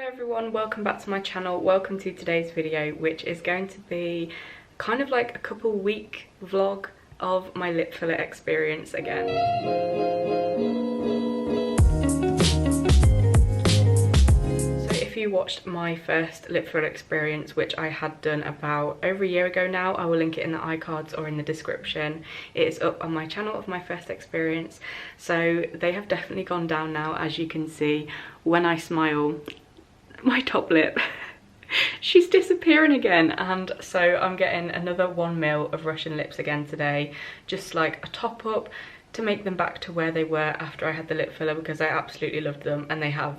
Everyone, welcome back to my channel. Welcome to today's video, which is going to be kind of like a couple week vlog of my lip filler experience again. So if you watched my first lip filler experience, which I had done about over a year ago now, I will link it in the iCards or in the description. It is up on my channel of my first experience. So they have definitely gone down now, as you can see. When I smile, my top lip, she's disappearing again, and so I'm getting another 1 ml of Russian lips again today, just like a top up to make them back to where they were after I had the lip filler, because I absolutely loved them and they have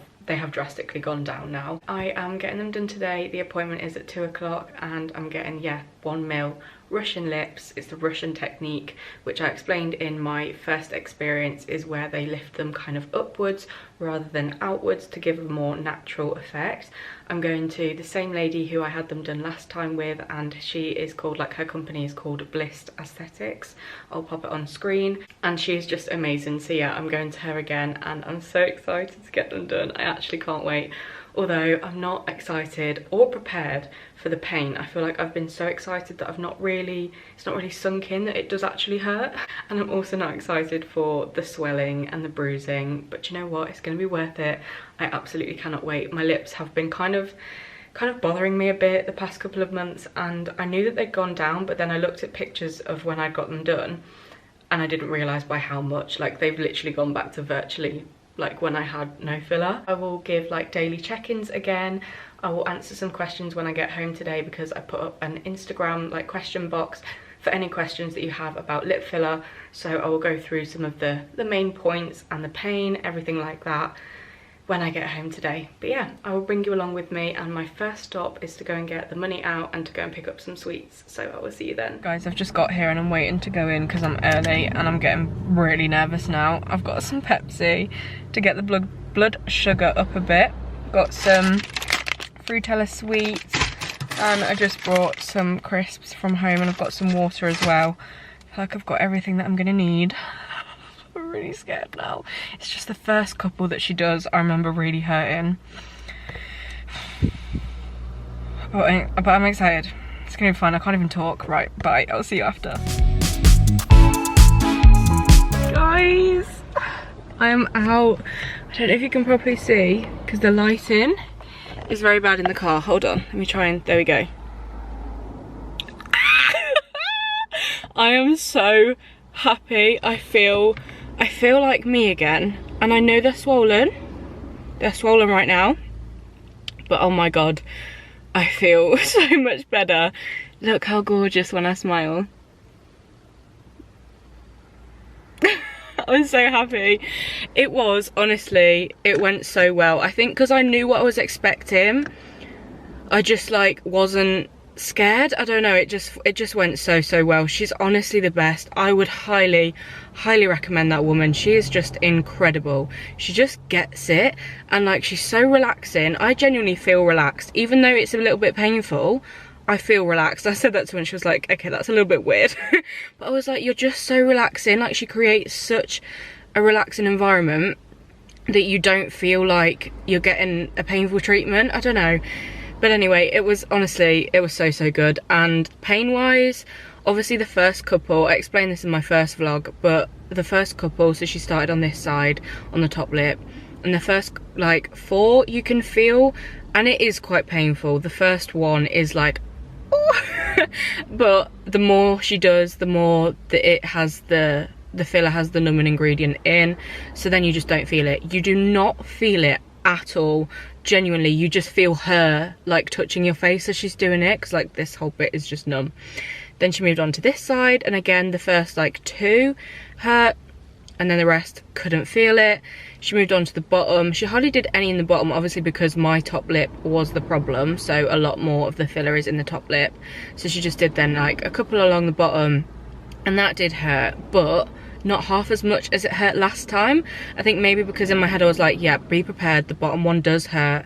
drastically gone down now. I am getting them done today. The appointment is at 2 o'clock and I'm getting 1 ml Russian lips. It's the Russian technique, which I explained in my first experience, is where they lift them kind of upwards rather than outwards to give a more natural effect. I'm going to the same lady who I had them done last time with, and she is called, like, her company is called Bliss Aesthetics. I'll pop it on screen, and she is just amazing. So yeah, I'm going to her again and I'm so excited to get them done. I actually can't wait. Although I'm not excited or prepared for the pain. I feel like I've been so excited that it's not really sunk in that it does actually hurt. And I'm also not excited for the swelling and the bruising, but you know what, it's gonna be worth it. I absolutely cannot wait. My lips have been kind of bothering me a bit the past couple of months, and I knew that they'd gone down, but then I looked at pictures of when I got them done and I didn't realise by how much. Like, they've literally gone back to virtually like when I had no filler. I will give like daily check-ins again. I will answer some questions when I get home today, because I put up an Instagram like question box for any questions that you have about lip filler. So I will go through some of the main points and the pain, everything like that, when I get home today. But yeah, I will bring you along with me, and my first stop is to go and get the money out and to go and pick up some sweets. So I will see you then. Guys, I've just got here and I'm waiting to go in because I'm early and I'm getting really nervous now. I've got some Pepsi to get the blood sugar up a bit. Got some Fruitella sweets, and I just brought some crisps from home, and I've got some water as well. I feel like I've got everything that I'm gonna need. I'm really scared now. It's just the first couple that she does I remember really hurting. But I'm excited. It's gonna be fun. I can't even talk. Right, bye. I'll see you after. Guys, I am out. I don't know if you can properly see because the lighting is very bad in the car. Hold on, let me try and, there we go. I am so happy. I feel like me again, and I know they're swollen right now, but oh my god, I feel so much better. Look how gorgeous when I smile. I was so happy. It was, honestly, it went so well. I think because I knew what I was expecting, I just like wasn't scared. I don't know, it just went so well. She's honestly the best. I would highly recommend that woman. She is just incredible. She just gets it, and like, she's so relaxing. I genuinely feel relaxed, even though it's a little bit painful. I feel relaxed. I said that to her and she was like, okay, that's a little bit weird. But I was like, you're just so relaxing. Like, she creates such a relaxing environment that you don't feel like you're getting a painful treatment. I don't know. But anyway, it was, honestly, it was so good. And pain wise, obviously the first couple, I explained this in my first vlog, but the first couple, so she started on this side, on the top lip, and the first like 4 you can feel, and it is quite painful. The first one is like, but the more she does, the more that it has the filler has the numbing ingredient in, so then you just don't feel it. You do not feel it at all. Genuinely, you just feel her like touching your face as she's doing it, because like this whole bit is just numb. Then she moved on to this side, and again the first like 2 hurt, and then the rest couldn't feel it. She moved on to the bottom. She hardly did any in the bottom, obviously because my top lip was the problem, so a lot more of the filler is in the top lip. So she just did then like a couple along the bottom, and that did hurt, but not half as much as it hurt last time. I think maybe because in my head I was like, yeah, be prepared, the bottom one does hurt.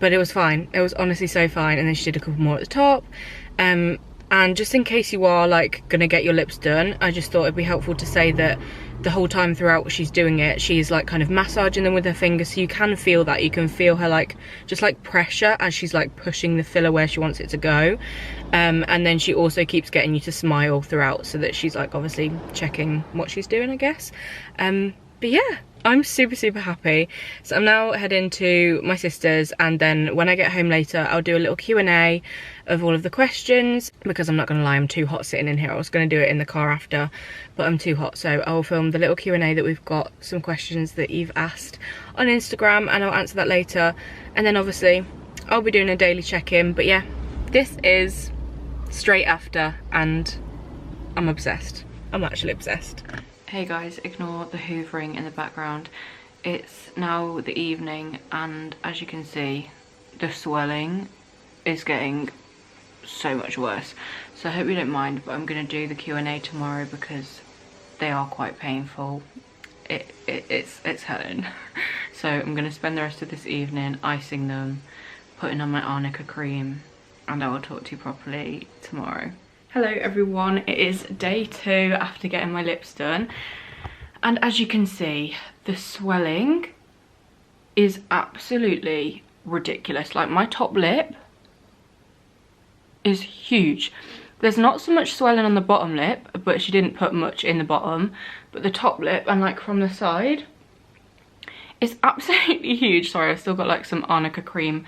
But it was fine. It was honestly so fine. And then she did a couple more at the top. And just in case you are like gonna get your lips done, I just thought it'd be helpful to say that the whole time throughout she's doing it, she's like kind of massaging them with her fingers, so you can feel that. You can feel her like just like pressure as she's like pushing the filler where she wants it to go. And then she also keeps getting you to smile throughout, so that she's like obviously checking what she's doing, I guess. But yeah, I'm super happy. So I'm now heading to my sister's, and then when I get home later I'll do a little Q&A of all of the questions, because I'm not gonna lie, I'm too hot sitting in here. I was gonna do it in the car after, but I'm too hot, so I'll film the little Q&A that we've got, some questions that you've asked on Instagram, and I'll answer that later. And then obviously I'll be doing a daily check-in. But yeah, this is straight after, and I'm obsessed. I'm actually obsessed. Hey guys, ignore the hoovering in the background. It's now the evening, and as you can see, the swelling is getting so much worse. So I hope you don't mind, but I'm going to do the Q&A tomorrow because they are quite painful. It's hurting. So I'm going to spend the rest of this evening icing them, putting on my arnica cream, and I will talk to you properly tomorrow. Hello everyone, it is day 2 after getting my lips done, and as you can see, the swelling is absolutely ridiculous. Like, my top lip is huge. There's not so much swelling on the bottom lip, but she didn't put much in the bottom, but the top lip and like from the side is absolutely huge. Sorry, I've still got like some arnica cream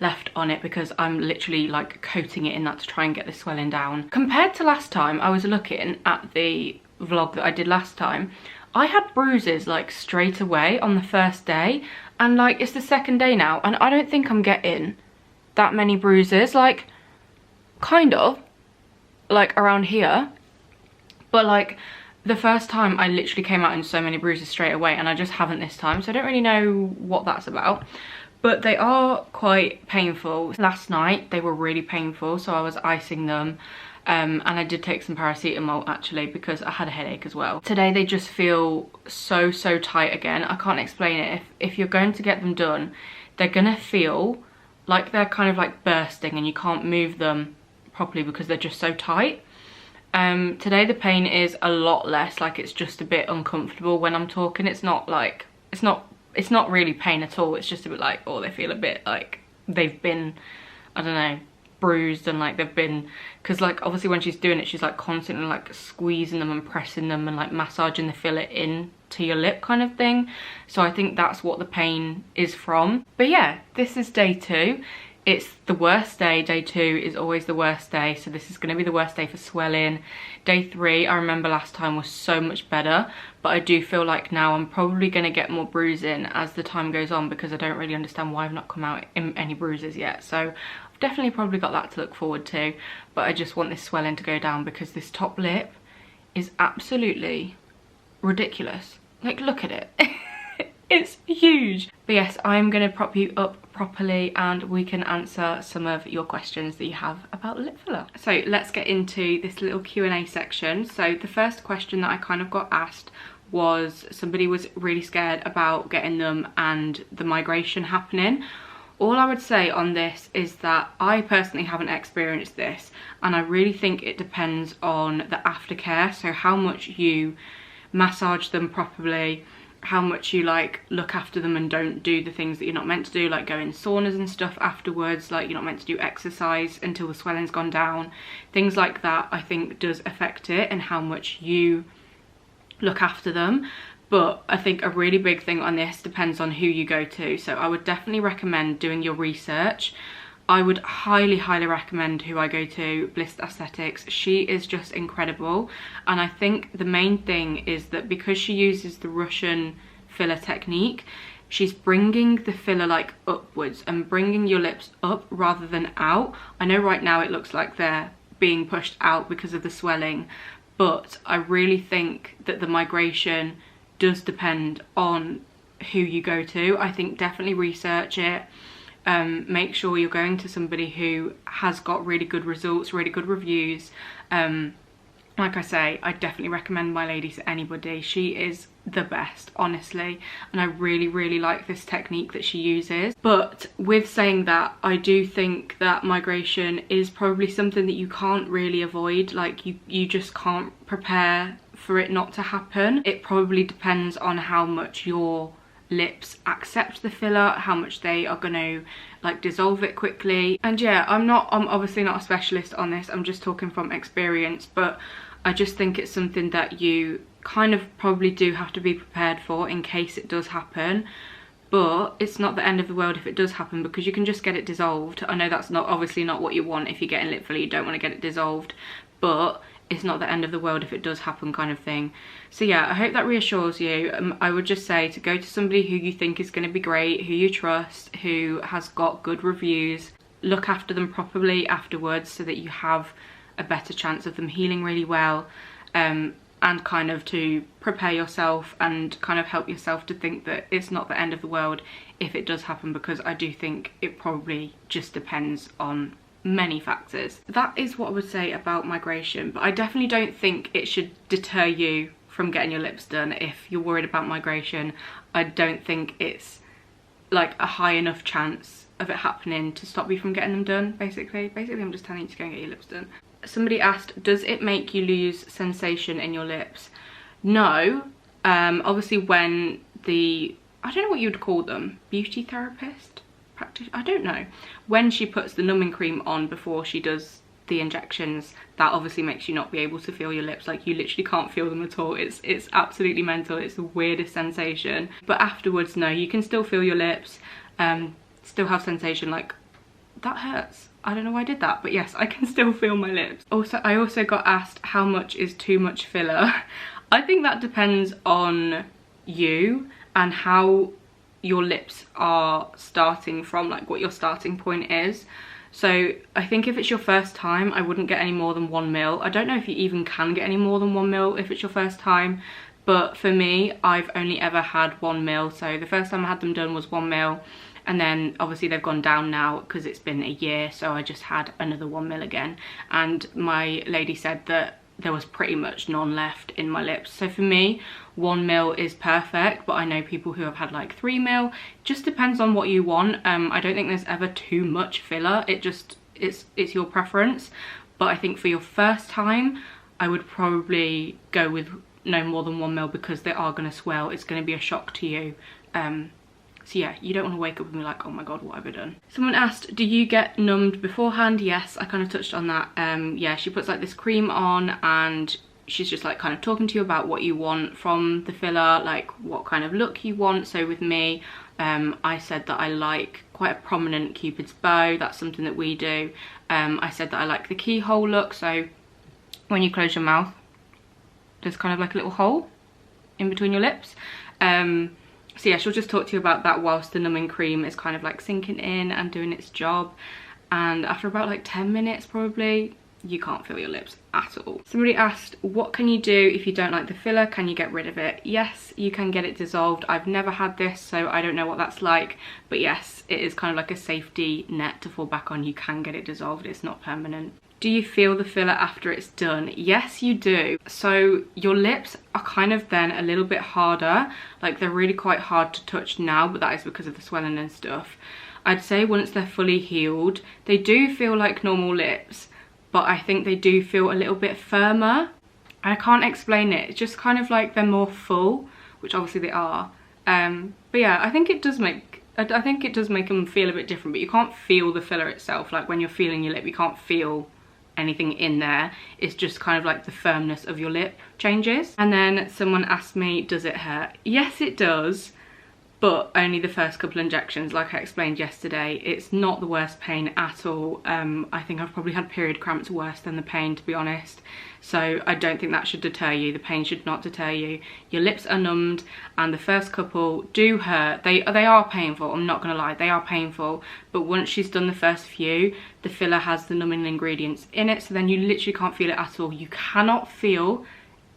left on it because I'm literally like coating it in that to try and get the swelling down. Compared to last time, I was looking at the vlog that I did last time, I had bruises like straight away on the first day, and like it's the second day now and I don't think I'm getting that many bruises. Like, kind of like around here, but like the first time I literally came out in so many bruises straight away, and I just haven't this time, so I don't really know what that's about. But they are quite painful. Last night they were really painful, so I was icing them, and I did take some paracetamol actually because I had a headache as well. Today they just feel so tight again. I can't explain it. If you're going to get them done, they're gonna feel like they're kind of like bursting and you can't move them properly because they're just so tight. Today the pain is a lot less, like it's just a bit uncomfortable when I'm talking. It's not like, it's not really pain at all. It's just a bit like, oh, they feel a bit like they've been, I don't know, bruised, and like they've been, because like obviously when she's doing it, she's like constantly like squeezing them and pressing them and like massaging the filler in to your lip kind of thing. So I think that's what the pain is from. But yeah, this is day 2. It's the worst day. Day 2 is always the worst day, so this is going to be the worst day for swelling. Day 3, I remember last time, was so much better, but I do feel like now I'm probably going to get more bruising as the time goes on, because I don't really understand why I've not come out in any bruises yet. So I've definitely probably got that to look forward to, but I just want this swelling to go down because this top lip is absolutely ridiculous. Like, look at it. It's huge. But yes, I'm going to prop you up properly and we can answer some of your questions that you have about lip filler. So let's get into this little Q&A section. So the first question that I kind of got asked was, somebody was really scared about getting them and the migration happening. All I would say on this is that I personally haven't experienced this, and I really think it depends on the aftercare. So how much you massage them properly, how much you like look after them and don't do the things that you're not meant to do, like go in saunas and stuff afterwards, like you're not meant to do exercise until the swelling's gone down. Things like that I think does affect it, and how much you look after them. But I think a really big thing on this depends on who you go to. So I would definitely recommend doing your research. I would highly recommend who I go to, Bliss Aesthetics. She is just incredible, and I think the main thing is that because she uses the Russian filler technique, she's bringing the filler like upwards and bringing your lips up rather than out. I know right now it looks like they're being pushed out because of the swelling, but I really think that the migration does depend on who you go to. I think definitely research it. Make sure you're going to somebody who has got really good results, really good reviews. Like I say, I definitely recommend My Lady to anybody. She is the best, honestly, and I really like this technique that she uses. But with saying that, I do think that migration is probably something that you can't really avoid. Like you just can't prepare for it not to happen. It probably depends on how much your lips accept the filler, how much they are going to like dissolve it quickly. And yeah, I'm obviously not a specialist on this, I'm just talking from experience, but I just think it's something that you kind of probably do have to be prepared for in case it does happen. But it's not the end of the world if it does happen, because you can just get it dissolved. I know that's not obviously not what you want. If you're getting lip filler, you don't want to get it dissolved, but it's not the end of the world if it does happen, kind of thing. So yeah, I hope that reassures you. I would just say to go to somebody who you think is going to be great, who you trust, who has got good reviews. Look after them properly afterwards so that you have a better chance of them healing really well, and kind of to prepare yourself and kind of help yourself to think that it's not the end of the world if it does happen, because I do think it probably just depends on many factors. That is what I would say about migration, but I definitely don't think it should deter you from getting your lips done. If you're worried about migration, I don't think it's like a high enough chance of it happening to stop you from getting them done. Basically I'm just telling you to go and get your lips done. Somebody asked, does it make you lose sensation in your lips? No. Obviously when I don't know what you'd call them, beauty therapist? I don't know. When she puts the numbing cream on before she does the injections, that obviously makes you not be able to feel your lips. Like you literally can't feel them at all. It's absolutely mental. It's the weirdest sensation. But afterwards, no, you can still feel your lips, still have sensation. Like, that hurts. I don't know why I did that, but yes, I can still feel my lips. I also got asked how much is too much filler. I think that depends on you and how your lips are starting from, like what your starting point is. So I think if it's your first time, I wouldn't get any more than 1 mil. I don't know if you even can get any more than 1 mil if it's your first time, but for me, I've only ever had 1 mil. So the first time I had them done was 1 mil. And then obviously they've gone down now because it's been a year, so I just had another 1 mil again. And my lady said that there was pretty much none left in my lips. So for me, 1 mil is perfect, but I know people who have had like 3 mil. Just depends on what you want. I don't think there's ever too much filler. It's your preference. But I think for your first time, I would probably go with no more than 1 mil, because they are going to swell. It's going to be a shock to you. So yeah, you don't want to wake up and be like, oh my god, what have I done? Someone asked, do you get numbed beforehand? Yes, I kind of touched on that. Yeah, she puts like this cream on and she's just like kind of talking to you about what you want from the filler, like what kind of look you want. So with me, I said that I like quite a prominent Cupid's bow. That's something that we do. I said that I like the keyhole look. So when you close your mouth, there's kind of like a little hole in between your lips. So yeah, she'll just talk to you about that whilst the numbing cream is kind of like sinking in and doing its job. And after about like 10 minutes probably, you can't feel your lips at all. Somebody asked, what can you do if you don't like the filler? Can you get rid of it? Yes, you can get it dissolved. I've never had this, so I don't know what that's like. But yes, it is kind of like a safety net to fall back on. You can get it dissolved, it's not permanent. Do you feel the filler after it's done? Yes, you do. So your lips are kind of then a little bit harder. Like they're really quite hard to touch now, but that is because of the swelling and stuff. I'd say once they're fully healed, they do feel like normal lips, but I think they do feel a little bit firmer. I can't explain it. It's just kind of like they're more full, which obviously they are. But yeah, I think it does make them feel a bit different, but you can't feel the filler itself. Like when you're feeling your lip, you can't feel anything in there. It's just kind of like the firmness of your lip changes. And then someone asked me, does it hurt? Yes, it does, but only the first couple injections. Like I explained yesterday, it's not the worst pain at all. I think I've probably had period cramps worse than the pain, to be honest. So I don't think that should deter you. The pain should not deter you. Your lips are numbed and the first couple do hurt. They are painful, I'm not gonna lie, they are painful. But once she's done the first few, the filler has the numbing ingredients in it, so then you literally can't feel it at all. You cannot feel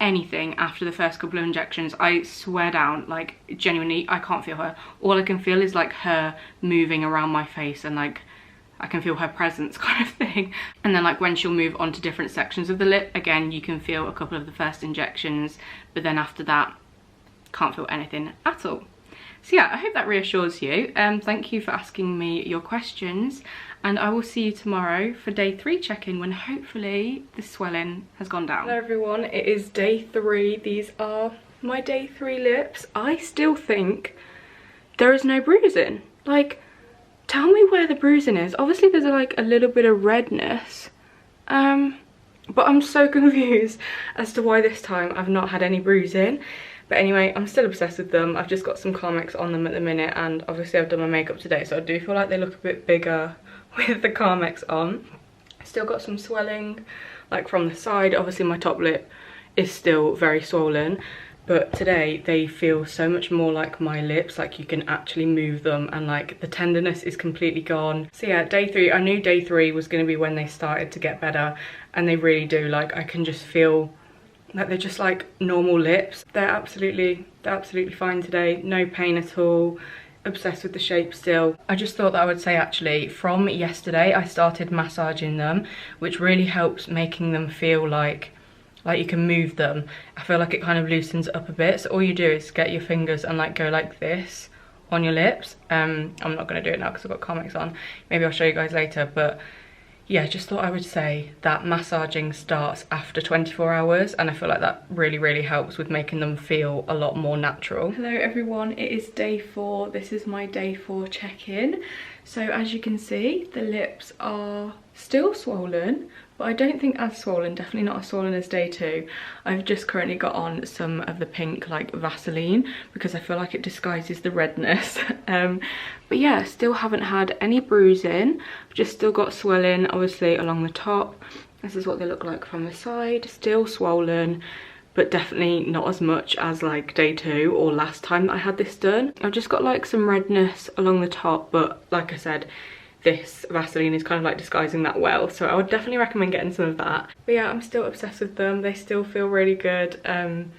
anything after the first couple of injections. I swear down, like genuinely, I can't feel her. All I can feel is like her moving around my face and like I can feel her presence kind of thing. And then like when she'll move on to different sections of the lip, again, you can feel a couple of the first injections, but then after that, can't feel anything at all. So yeah, I hope that reassures you. Thank you for asking me your questions, and I will see you tomorrow for day 3 check-in, when hopefully the swelling has gone down. Hello everyone, it is day 3. These are my day 3 lips. I still think there is no bruising. Like, tell me where the bruising is. Obviously there's like a little bit of redness, but I'm so confused as to why this time I've not had any bruising. But anyway, I'm still obsessed with them. I've just got some Carmex on them at the minute, and obviously I've done my makeup today, so I do feel like they look a bit bigger with the Carmex on. Still got some swelling, like from the side. Obviously my top lip is still very swollen, but today they feel so much more like my lips, like you can actually move them, and like the tenderness is completely gone. So yeah, day 3, I knew day 3 was going to be when they started to get better, and they really do. Like, I can just feel like they're just like normal lips. They're absolutely fine today, no pain at all. Obsessed with the shape still. I just thought that I would say, actually, from yesterday I started massaging them, which really helps making them feel like you can move them. I feel like it kind of loosens up a bit. So all you do is get your fingers and like go like this on your lips. I'm not going to do it now because I've got Carmex on. Maybe I'll show you guys later, but yeah, just thought I would say that massaging starts after 24 hours, and I feel like that really helps with making them feel a lot more natural. Hello everyone, it is day 4. This is my day 4 check-in. So as you can see, the lips are still swollen, but I don't think as swollen, definitely not as swollen as day 2. I've just currently got on some of the pink like Vaseline because I feel like it disguises the redness. But yeah, still haven't had any bruising. I've just still got swelling obviously along the top. This is what they look like from the side. Still swollen, but definitely not as much as like day 2 or last time that I had this done. I've just got like some redness along the top, but like I said, this Vaseline is kind of like disguising that well, so I would definitely recommend getting some of that. But yeah, I'm still obsessed with them. They still feel really good, and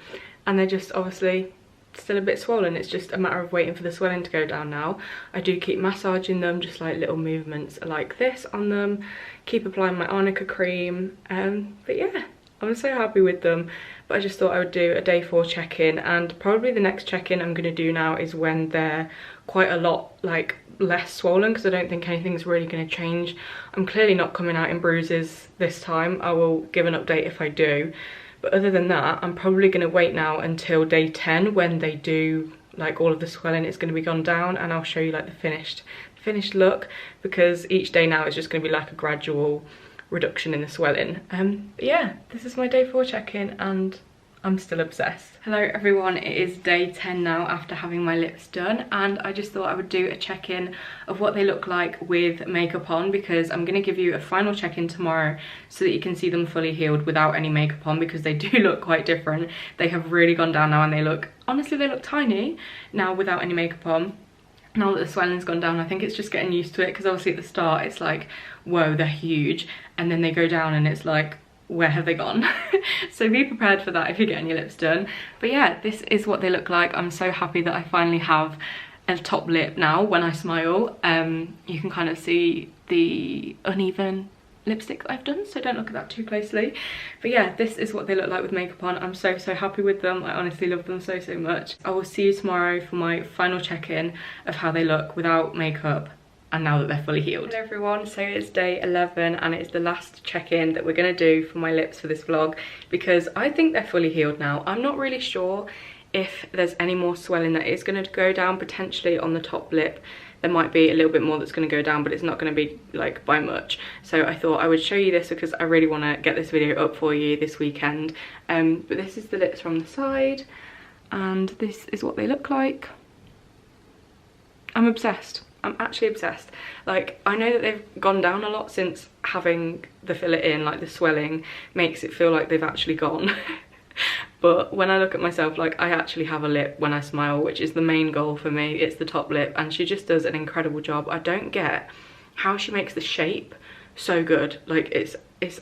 they're just obviously still a bit swollen. It's just a matter of waiting for the swelling to go down now. I do keep massaging them, just like little movements like this on them, keep applying my arnica cream, but yeah, I'm so happy with them. But I just thought I would do a day 4 check-in, and probably the next check-in I'm going to do now is when they're quite a lot like less swollen, because I don't think anything's really going to change. I'm clearly not coming out in bruises this time. I will give an update if I do, but other than that, I'm probably going to wait now until day 10 when they do like all of the swelling is going to be gone down, and I'll show you like the finished look, because each day now is just going to be like a gradual reduction in the swelling. But yeah, this is my day 4 check-in, and I'm still obsessed. Hello everyone, it is day 10 now after having my lips done, and I just thought I would do a check-in of what they look like with makeup on, because I'm going to give you a final check-in tomorrow so that you can see them fully healed without any makeup on, because they do look quite different. They have really gone down now, and they look, honestly, they look tiny now without any makeup on. Now that the swelling's gone down, I think it's just getting used to it, because obviously at the start it's like, whoa, they're huge, and then they go down and it's like, where have they gone? So be prepared for that if you're getting your lips done. But yeah, this is what they look like. I'm so happy that I finally have a top lip now when I smile. You can kind of see the uneven lipstick that I've done, so don't look at that too closely. But yeah, this is what they look like with makeup on. I'm so happy with them. I honestly love them so much. I will see you tomorrow for my final check-in of how they look without makeup, and now that they're fully healed. Hello everyone, so it's day 11 and it's the last check-in that we're going to do for my lips for this vlog, because I think they're fully healed now. I'm not really sure if there's any more swelling that is going to go down. Potentially on the top lip there might be a little bit more that's going to go down, but it's not going to be like by much. So I thought I would show you this because I really want to get this video up for you this weekend. But this is the lips from the side, and this is what they look like. I'm obsessed. I'm actually obsessed. Like, I know that they've gone down a lot since having the filler in, like the swelling makes it feel like they've actually gone. But when I look at myself, like, I actually have a lip when I smile, which is the main goal for me. It's the top lip, and she just does an incredible job. I don't get how she makes the shape so good. Like, it's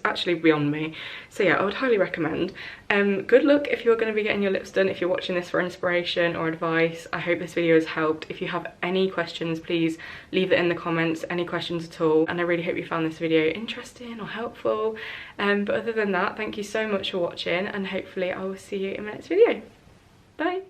actually beyond me. So yeah, I would highly recommend. Good luck if you're going to be getting your lips done, if you're watching this for inspiration or advice. I hope this video has helped. If you have any questions, please leave it in the comments, any questions at all, and I really hope you found this video interesting or helpful. But other than that, thank you so much for watching, and hopefully I will see you in my next video. Bye.